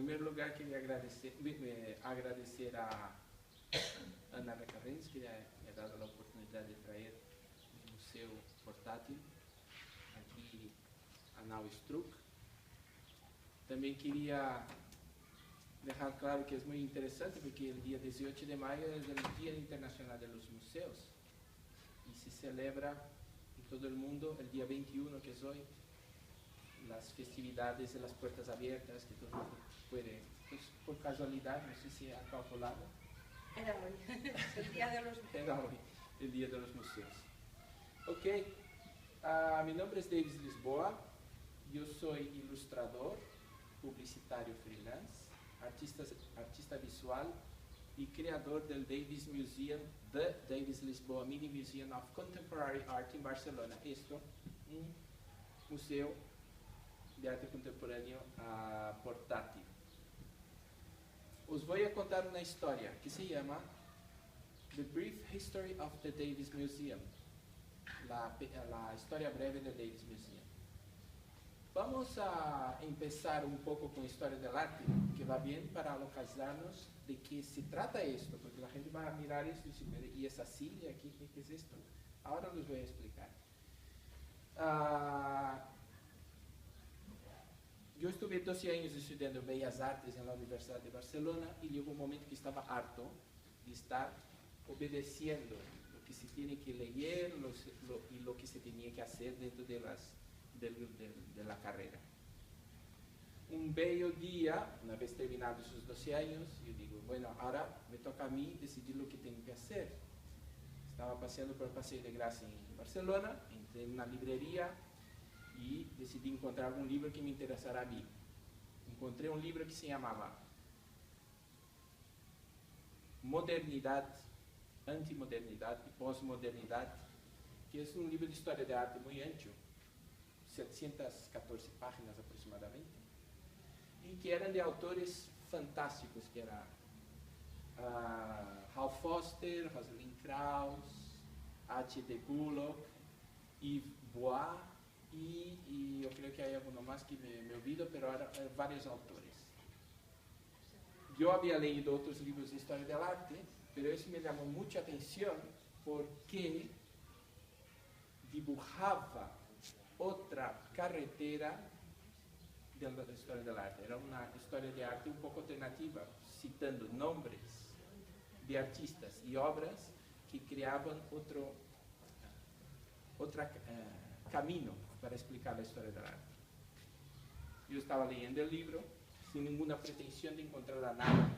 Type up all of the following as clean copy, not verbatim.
primer lugar, quería agradecer a Ana Recarrens, que me ha dado la oportunidad de traer un museo portátil aquí a Naustruck. También quería dejar claro que es muy interesante porque el día 18 de mayo es el Día Internacional de los Museos y se celebra en todo el mundo el día 21, que es hoy, las festividades de las puertas abiertas, que todo el mundo puede, pues, por casualidad, no sé si ha calculado. Era hoy, el Día de los Museos. Era hoy, el Día de los Museos. Ok, mi nombre es Davis Lisboa, yo soy ilustrador, publicitario freelance, artista visual y creador del Davis Museum, The Davis Lisboa Mini Museum of Contemporary Art en Barcelona. Esto, un museo de arte contemporáneo portátil. Os voy a contar una historia que se llama The Brief History of the Davis Museum, la historia breve del Davis Museum. Vamos a empezar un poco con historia del arte, que va bien para localizarnos de qué se trata esto, porque la gente va a mirar esto y decir, ¿y esa silla aquí? ¿Qué es esto? Ahora les voy a explicar. Yo estuve 12 años estudiando Bellas Artes en la Universidad de Barcelona y llegó un momento que estaba harto de estar obedeciendo lo que se tiene que leer y lo que se tenía que hacer dentro de la carrera. Un bello día, una vez terminados esos 12 años, yo digo, bueno, ahora me toca a mí decidir lo que tengo que hacer. Estaba paseando por el Paseo de Gracia en Barcelona, entré en una librería y decidí encontrar un libro que me interesara a mí. Encontré un libro que se llamaba Modernidad, Antimodernidad y Postmodernidad, que es un libro de historia de arte muy ancho, 714 páginas aproximadamente, y que eran de autores fantásticos, que eran Hal Foster, Rosalind Krauss, H.D. Bullock, Yves Bois, y yo creo que hay alguno más que me olvido, pero eran varios autores. Yo había leído otros libros de historia del arte, pero eso me llamó mucha atención porque dibujaba otra carretera de la historia del arte. Era una historia de arte un poco alternativa, citando nombres de artistas y obras que creaban otro camino para explicar la historia del arte. Yo estaba leyendo el libro sin ninguna pretensión de encontrar nada,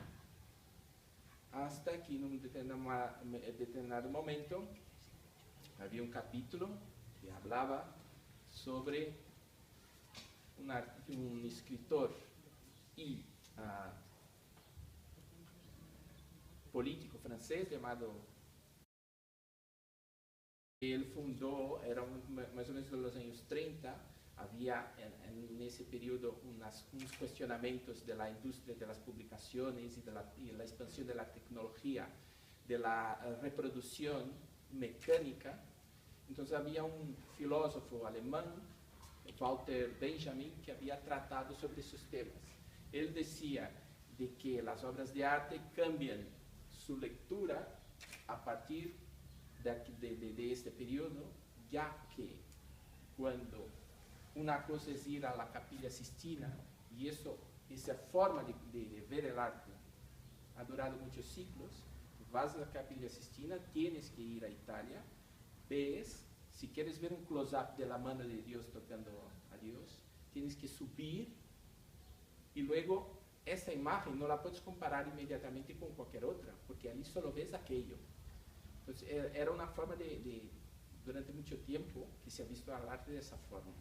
hasta que en un determinado momento había un capítulo que hablaba sobre un escritor y político francés llamado. Él fundó, era más o menos en los años 30, había en ese periodo unos cuestionamientos de la industria de las publicaciones y de la expansión de la tecnología, de la reproducción mecánica. Entonces había un filósofo alemán, Walter Benjamin, que había tratado sobre esos temas. Él decía de que las obras de arte cambian su lectura a partir de este periodo, ya que cuando una cosa es ir a la Capilla Sistina, y esa forma de ver el arte ha durado muchos siglos, vas a la Capilla Sistina, tienes que ir a Italia, ves, si quieres ver un close-up de la mano de Dios tocando a Dios, tienes que subir y luego esa imagen no la puedes comparar inmediatamente con cualquier otra, porque ahí solo ves aquello. Entonces era una forma durante mucho tiempo que se ha visto al arte de esa forma.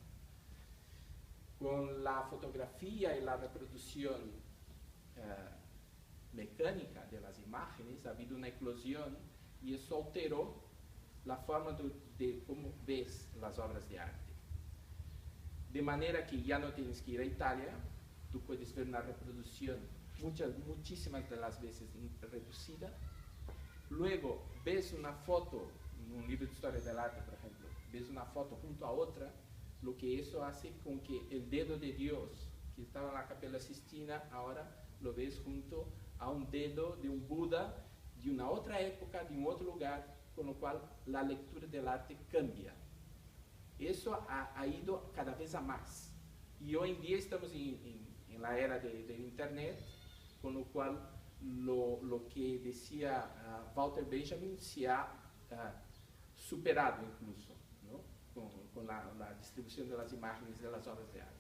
Con la fotografía y la reproducción mecánica de las imágenes ha habido una eclosión y eso alteró la forma de cómo ves las obras de arte. De manera que ya no tienes que ir a Italia, tú puedes ver una reproducción muchísimas de las veces reducida. Luego ves una foto, en un libro de historia del arte, por ejemplo, ves una foto junto a otra, lo que eso hace con que el dedo de Dios, que estaba en la Capela Sistina, ahora lo ves junto a un dedo de un Buda de una otra época, de un otro lugar, con lo cual la lectura del arte cambia. Eso ha ido cada vez a más. Y hoy en día estamos en la era del Internet, con lo cual lo que decía Walter Benjamin se ha superado incluso, ¿no? con la distribución de las imágenes de las obras de arte.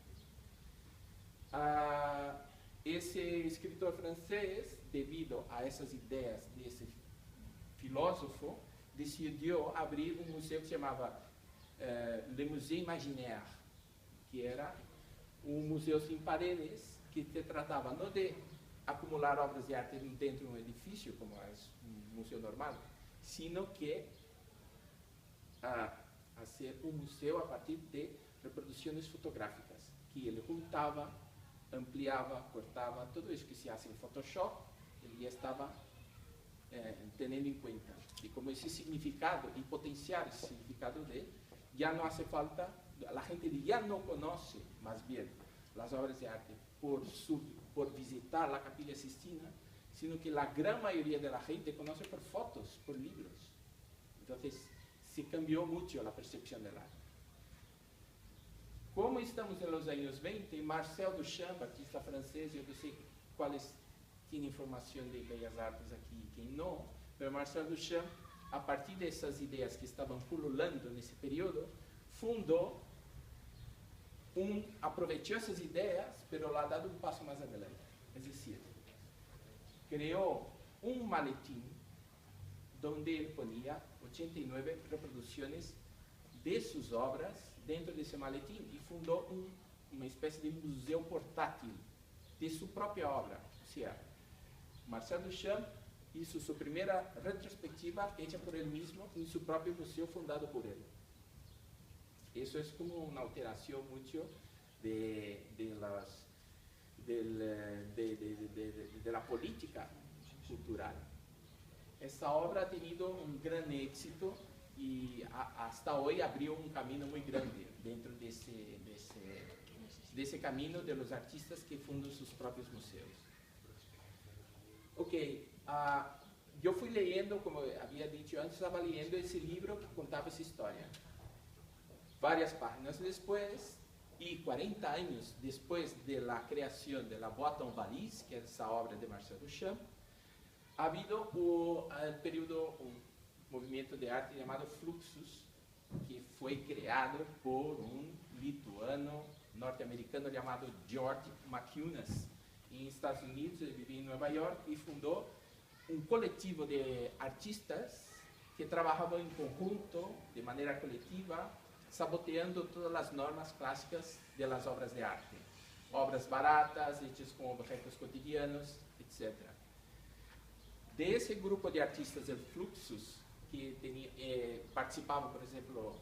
Ese escritor francés, debido a esas ideas de ese filósofo, decidió abrir un museo que se llamaba Le Musée Imaginaire, que era un museo sin paredes que se trataba no de acumular obras de arte dentro de un edificio, como es un museo normal, sino que hacer un museo a partir de reproducciones fotográficas, que ele juntaba, ampliaba, cortaba, todo eso que se hace en Photoshop, él ya estaba teniendo en cuenta. Y como ese significado, y potenciar ese significado de, ya no hace falta, la gente ya no conoce, más bien, las obras de arte por visitar la Capilla Sistina, sino que la gran mayoría de la gente conoce por fotos, por libros. Entonces, se cambió mucho la percepción del arte. Como estamos en los años 20, Marcel Duchamp, artista francés, yo no sé cuáles tienen información de Bellas Artes aquí y quién no, pero Marcel Duchamp, a partir de esas ideas que estaban pululando en ese periodo, fundó aprovechó esas ideas, pero lo ha dado un paso más adelante. Es decir, creó un maletín donde él ponía 89 reproducciones de sus obras dentro de ese maletín y fundó una especie de museo portátil de su propia obra. O sea, Marcel Duchamp hizo su primera retrospectiva hecha por él mismo en su propio museo fundado por él. Eso es como una alteración mucho de la política cultural. Esta obra ha tenido un gran éxito y hasta hoy abrió un camino muy grande dentro de ese camino de los artistas que fundan sus propios museos. Ok, yo fui leyendo, como había dicho antes, estaba leyendo ese libro que contaba esa historia. Varias páginas después, y 40 años después de la creación de la Boîte en Valise, que es esa obra de Marcel Duchamp, ha habido un movimiento de arte llamado Fluxus, que fue creado por un lituano norteamericano llamado George McInnes en Estados Unidos. Él vivía en Nueva York y fundó un colectivo de artistas que trabajaban en conjunto, de manera colectiva, saboteando todas las normas clásicas de las obras de arte. Obras baratas, hechas con objetos cotidianos, etc. De ese grupo de artistas del Fluxus, que participaban, por ejemplo,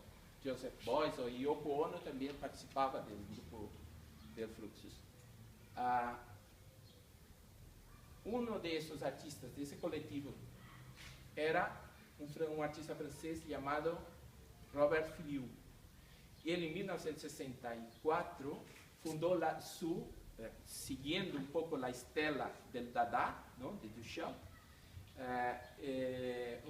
Joseph Beuys o Yoko Ono también participaba del grupo del Fluxus. Uno de esos artistas, de ese colectivo, era un artista francés llamado Robert Filliou. Él en 1964 fundó siguiendo un poco la estela del Dada, ¿no?, de Duchamp.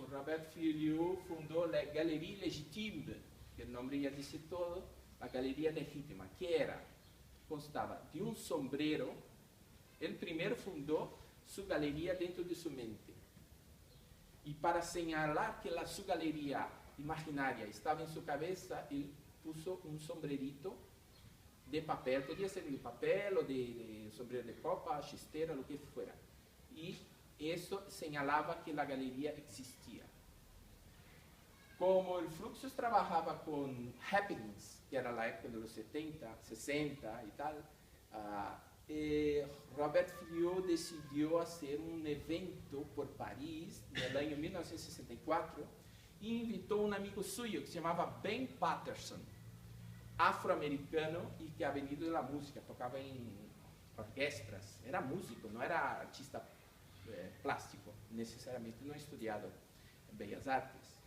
Robert Filliou fundó la Galerie Légitime, que el nombre ya dice todo, la Galería Legítima, que constaba de un sombrero. Él primero fundó su galería dentro de su mente. Y para señalar que su galería imaginaria estaba en su cabeza, él puso un sombrerito de papel, podía ser de papel o de sombrero de copa, chistera, lo que fuera. Y eso señalaba que la galería existía. Como el Fluxus trabajaba con happenings, que era la época de los 70, 60 y tal, Robert Filliou decidió hacer un evento por París en el año 1964 y invitó a un amigo suyo que se llamaba Ben Patterson, afroamericano y que ha venido de la música, tocaba en orquestas, era músico, no era artista plástico, necesariamente no ha estudiado en Bellas Artes.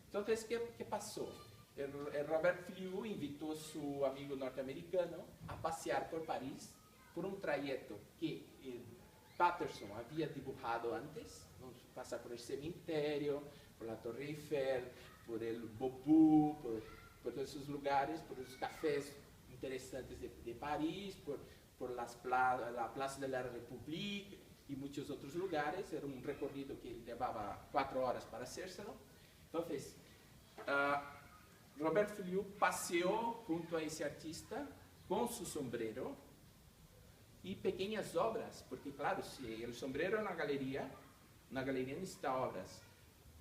Entonces, ¿qué pasó? El Robert Filliou invitó a su amigo norteamericano a pasear por París por un trayecto que Patterson había dibujado antes, ¿no? Pasa por el cementerio, por la Torre Eiffel, por el Beaubourg, por todos esos lugares, por los cafés interesantes de París, por la Plaza de la République y muchos otros lugares. Era un recorrido que llevaba 4 horas para hacérselo. Entonces, Robert Filliou paseó junto a ese artista con su sombrero y pequeñas obras, porque claro, si el sombrero en una galería necesita obras.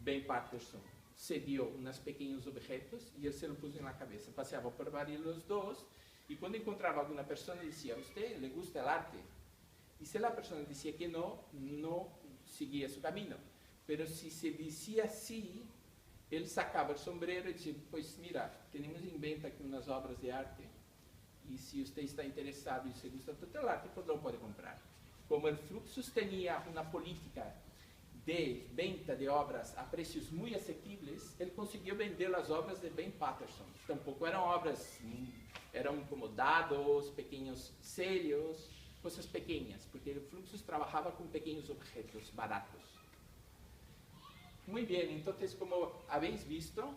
Ben Patterson cedió unos pequeños objetos y él se lo puso en la cabeza. Paseaba por varios los dos y cuando encontraba a alguna persona decía, ¿a usted le gusta el arte? Y si la persona decía que no, no seguía su camino. Pero si se decía sí, él sacaba el sombrero y decía, pues mira, tenemos en venta aquí unas obras de arte y si usted está interesado y se gusta todo el arte, pues lo puede comprar. Como el Fluxus tenía una política de venta de obras a precios muy asequibles, él consiguió vender las obras de Ben Patterson. Tampoco eran obras, eran como dados, pequeños sellos, cosas pequeñas, porque el Fluxus trabajaba con pequeños objetos baratos. Muy bien, entonces como habéis visto,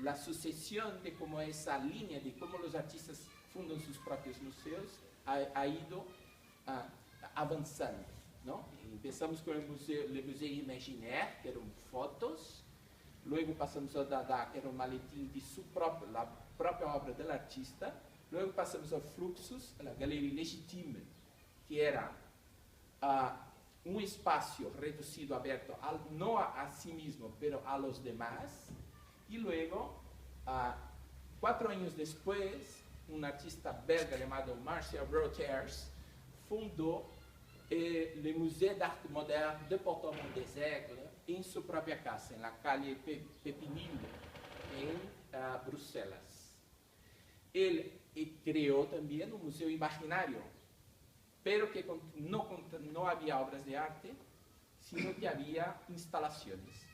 la sucesión de cómo esa línea, de cómo los artistas fundan sus propios museos, ha ido avanzando, ¿no? Empezamos con el Museu Imaginaire, que eran fotos, luego pasamos a Dada, que era un maletín de la propia obra del artista, luego pasamos al Fluxus, a la Galerie Légitime, que era un espacio reducido, abierto, no a sí mismo, pero a los demás, y luego, 4 años después, un artista belga llamado Martial Brothers fundó el Musée d'Art Moderne de Portemont-des-Aigles en su propia casa, en la calle Pépinil, en Bruselas. Él creó también un museo imaginario, pero que no había obras de arte, sino que había instalaciones.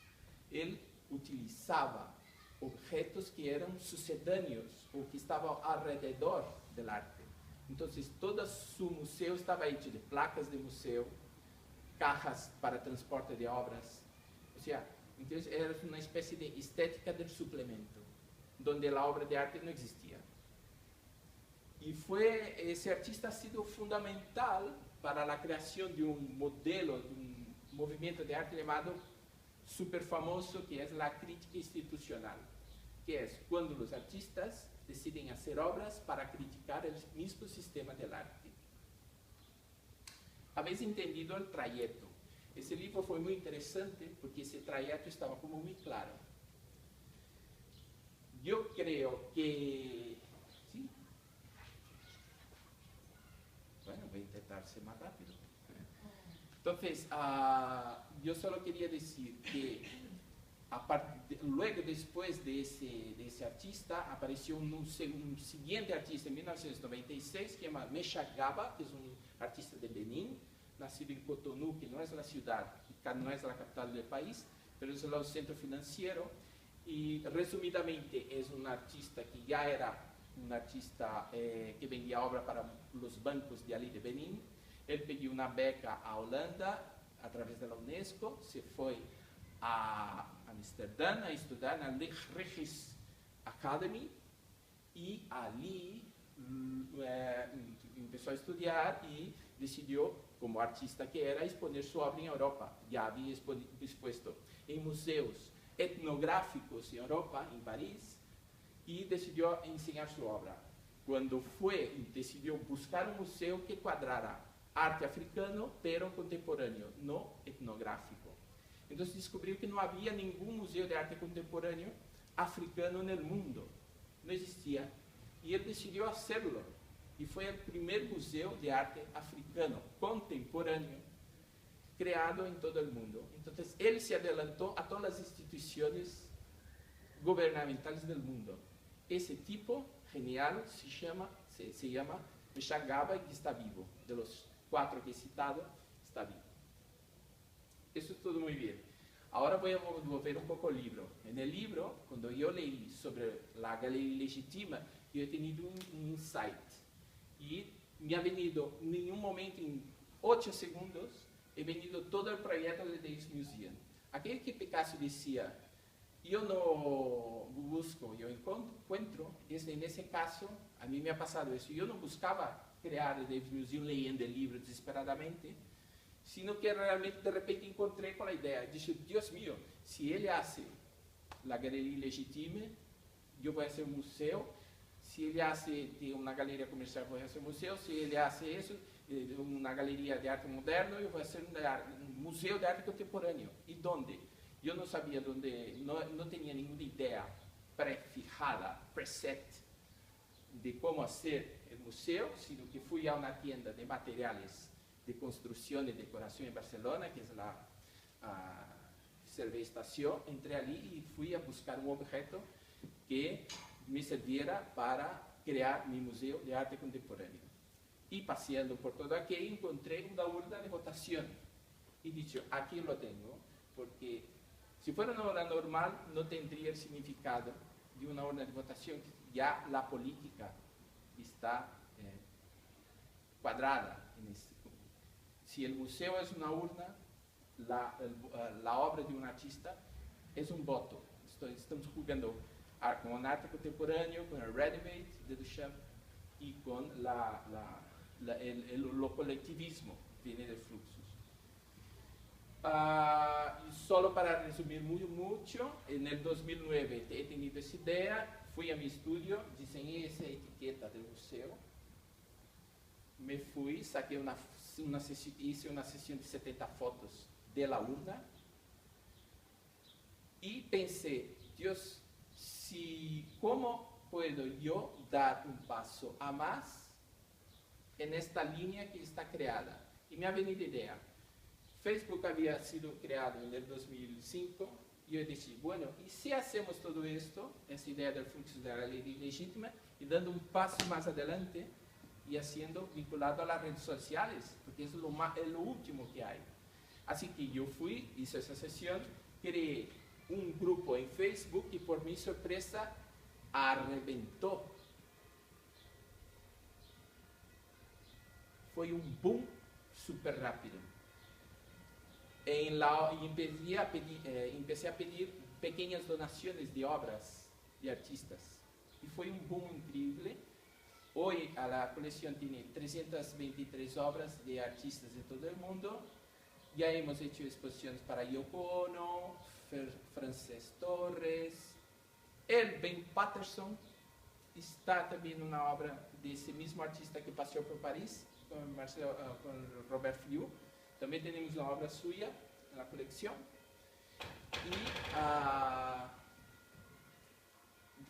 Él utilizaba objetos que eran sucedáneos o que estaban alrededor del arte. Entonces, todo su museo estaba hecho de placas de museo, cajas para transporte de obras. O sea, entonces era una especie de estética del suplemento, donde la obra de arte no existía. Y ese artista ha sido fundamental para la creación de un modelo, de un movimiento de arte llamado súper famoso, que es la crítica institucional, que es cuando los artistas deciden hacer obras para criticar el mismo sistema del arte. Habéis entendido el trayecto. Ese libro fue muy interesante porque ese trayecto estaba como muy claro. Yo creo que... ¿sí? Bueno, voy a intentar ser más rápido. Entonces, yo solo quería decir que luego, después de ese artista, apareció un siguiente artista en 1996 que se llama Meshach Gaba, que es un artista de Benín, nacido en Cotonou, que no es la ciudad, no es la capital del país, pero es el centro financiero. Y resumidamente es un artista que ya era un artista que vendía obra para los bancos de allí de Benín. Él pidió una beca a Holanda a través de la UNESCO, se fue a Amsterdam a estudiar en la Regis Academy y allí empezó a estudiar y decidió, como artista que era, exponer su obra en Europa. Ya había expuesto en museos etnográficos en Europa, en París, y decidió enseñar su obra. Cuando decidió buscar un museo que cuadrara arte africano, pero contemporáneo, no etnográfico. Entonces descubrió que no había ningún museo de arte contemporáneo africano en el mundo. No existía. Y él decidió hacerlo. Y fue el primer museo de arte africano contemporáneo creado en todo el mundo. Entonces él se adelantó a todas las instituciones gubernamentales del mundo. Ese tipo genial se llama Meshach Gaba y está vivo. De los 4 que he citado, está vivo. Eso es todo muy bien. Ahora voy a volver un poco al libro. En el libro, cuando yo leí sobre la Galerie Légitime, yo he tenido un insight. Y me ha venido en un momento, en 8 segundos, he venido todo el proyecto de Davis Museum. Aquel que Picasso decía, yo no busco, yo encuentro, en ese caso, a mí me ha pasado eso, yo no buscaba crear el Davis Museum leyendo el libro desesperadamente, sino que realmente de repente encontré con la idea, dije, Dios mío, si él hace la Galería Legitime, yo voy a hacer un museo, si él hace una galería comercial, voy a hacer un museo, si él hace eso, una galería de arte moderno, yo voy a hacer un museo de arte contemporáneo. ¿Y dónde? Yo no sabía dónde, no tenía ninguna idea prefijada, preset, de cómo hacer el museo, sino que fui a una tienda de materiales de construcción y decoración en Barcelona, que es la Cervestación. Entré allí y fui a buscar un objeto que me serviera para crear mi museo de arte contemporáneo. Y paseando por todo aquello encontré una urna de votación. Y dije, aquí lo tengo, porque si fuera una urna normal no tendría el significado de una urna de votación. Ya la política está cuadrada en este. Si el museo es una urna, la obra de un artista es un voto. Estamos jugando con arte contemporáneo, con el ready-made de Duchamp y con lo colectivismo que viene de Fluxus. Solo para resumir mucho, en el 2009 he tenido esa idea, fui a mi estudio, diseñé esa etiqueta del museo, me fui, saqué hice una sesión de 70 fotos de la urna y pensé, Dios, ¿cómo puedo yo dar un paso a más en esta línea que está creada? Y me ha venido idea. Facebook había sido creado en el 2005 y yo dije, bueno, ¿y si hacemos todo esto, esa idea del fluxo de la ley legítima, y dando un paso más adelante y haciendo vinculado a las redes sociales, porque es lo último que hay? Así que yo fui, hice esa sesión, creé un grupo en Facebook y por mi sorpresa arrebentó. Fue un boom súper rápido. Y empecé a pedir pequeñas donaciones de obras de artistas. Y fue un boom increíble. Hoy la colección tiene 323 obras de artistas de todo el mundo. Ya hemos hecho exposiciones para Yoko Ono, Frances Torres, Ben Patterson. Está también una obra de ese mismo artista que paseó por París, con Robert Fliu. También tenemos una obra suya en la colección.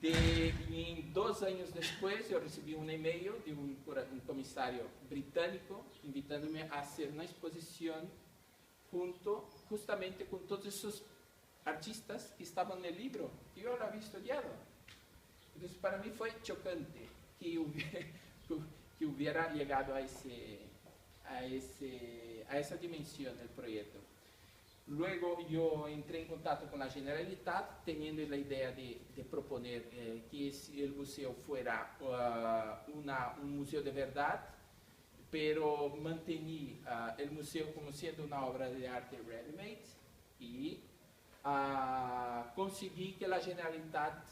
Y 2 años después yo recibí un email de un comisario británico invitándome a hacer una exposición justamente con todos esos artistas que estaban en el libro, que yo lo había estudiado. Entonces para mí fue chocante que hubiera llegado a esa dimensión del proyecto. Luego yo entré en contacto con la Generalitat teniendo la idea de proponer que el museo fuera un museo de verdad, pero mantení el museo como siendo una obra de arte ready-made y conseguí que la Generalitat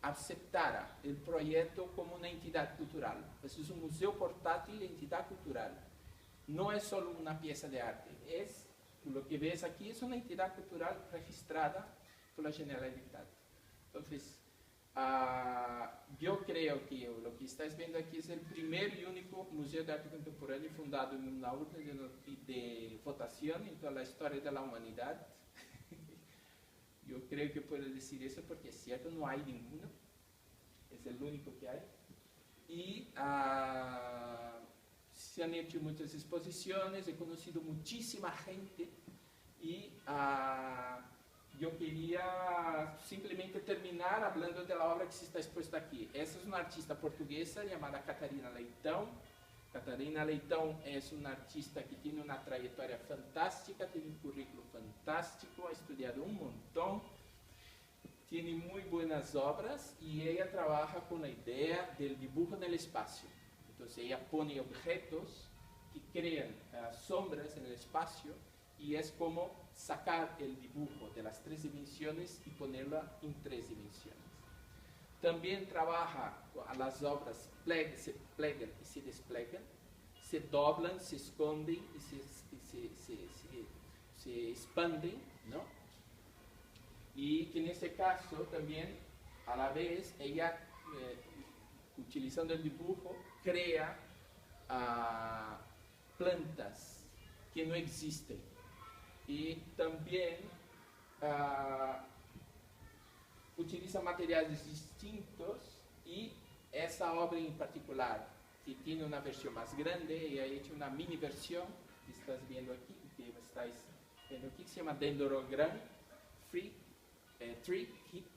aceptara el proyecto como una entidad cultural. Pues es un museo portátil de entidad cultural. No es solo una pieza de arte, lo que ves aquí es una entidad cultural registrada por la Generalitat. Entonces, yo creo que lo que estáis viendo aquí es el primer y único museo de arte contemporáneo fundado en una urna de votación en toda la historia de la humanidad. Yo creo que puedo decir eso porque es cierto, no hay ninguno. Es el único que hay. Y se han hecho muchas exposiciones, he conocido muchísima gente y yo quería simplemente terminar hablando de la obra que se está expuesta aquí. Esa es una artista portuguesa llamada Catarina Leitão. Catarina Leitão es una artista que tiene una trayectoria fantástica, tiene un currículo fantástico, ha estudiado un montón, tiene muy buenas obras y ella trabaja con la idea del dibujo en el espacio. Entonces ella pone objetos que crean sombras en el espacio y es como sacar el dibujo de las 3 dimensiones y ponerlo en 3 dimensiones. También trabaja las obras, se plegan y se desplegan, se doblan, se esconden y se expanden, ¿no? Y que en este caso también, a la vez, ella, utilizando el dibujo, crea plantas que no existen. Y también utiliza materiales distintos y esa obra en particular, que tiene una versión más grande, y ha hecho una mini versión que estás viendo aquí, que se llama Dendrogram Tree Kit,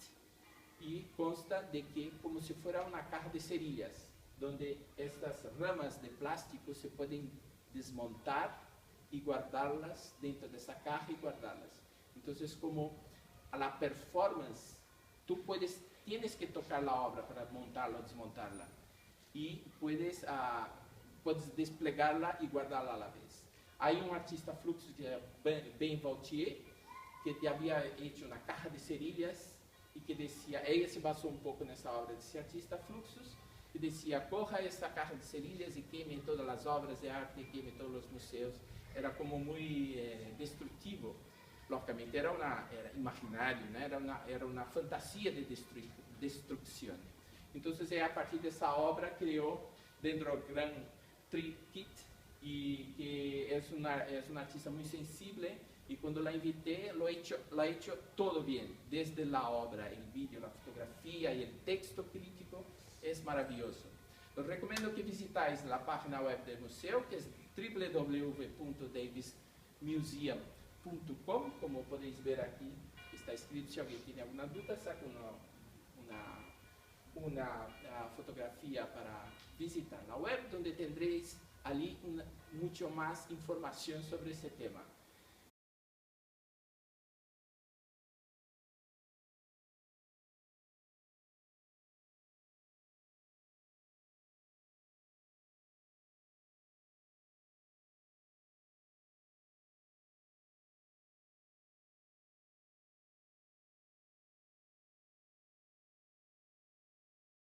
y consta de que como si fuera una caja de cerillas, donde estas ramas de plástico se pueden desmontar y guardarlas dentro de esa caja y guardarlas. Entonces, como a la performance, tú tienes que tocar la obra para montarla o desmontarla, y puedes desplegarla y guardarla a la vez. Hay un artista fluxo que es Ben Vautier, que te había hecho una caja de cerillas y que decía, ella se basó un poco en esa obra de ese artista fluxus, y decía, coja esta caja de cerillas y queme todas las obras de arte, queme todos los museos. Era como muy destructivo. Lógicamente era imaginario, ¿no? era una fantasía de destrucción. Entonces a partir de esa obra creó Dendrogram Tree Kit, y que es una artista muy sensible, y cuando la invité lo ha hecho todo bien, desde la obra, el vídeo, la fotografía y el texto crítico, es maravilloso. Os recomiendo que visitáis la página web del museo, que es www.davismuseum.com. Como podéis ver aquí, está escrito. Si alguien tiene alguna duda, saca una fotografía para visitar la web, donde tendréis allí mucho más información sobre ese tema.